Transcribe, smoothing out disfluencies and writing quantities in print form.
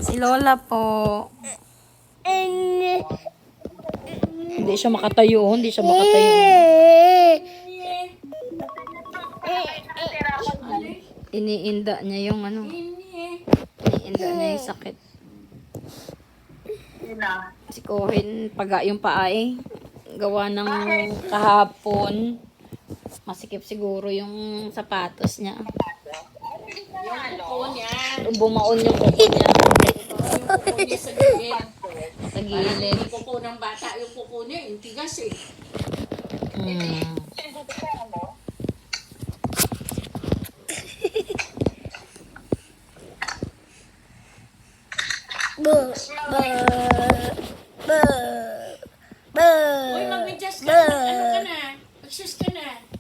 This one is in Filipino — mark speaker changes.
Speaker 1: Si Lola po. Hindi siya makatayo. Hindi siya makatayo. Iniinda niya yung ano. Iniinda niya yung sakit. Si Cohen, paga yung paa eh. Gawa ng kahapon. Masikip siguro yung sapatos niya.
Speaker 2: Yung kuko niya.
Speaker 1: Bumaon yung kuko niya.
Speaker 2: Yung kuko niya sa gilid.
Speaker 1: Sa
Speaker 2: Parang
Speaker 1: gilid.
Speaker 2: yung kuko ng bata, yung kuko niya, yung tigas eh. Uy, mag-adjust ka. Ano ka na? Mag-sus ka na.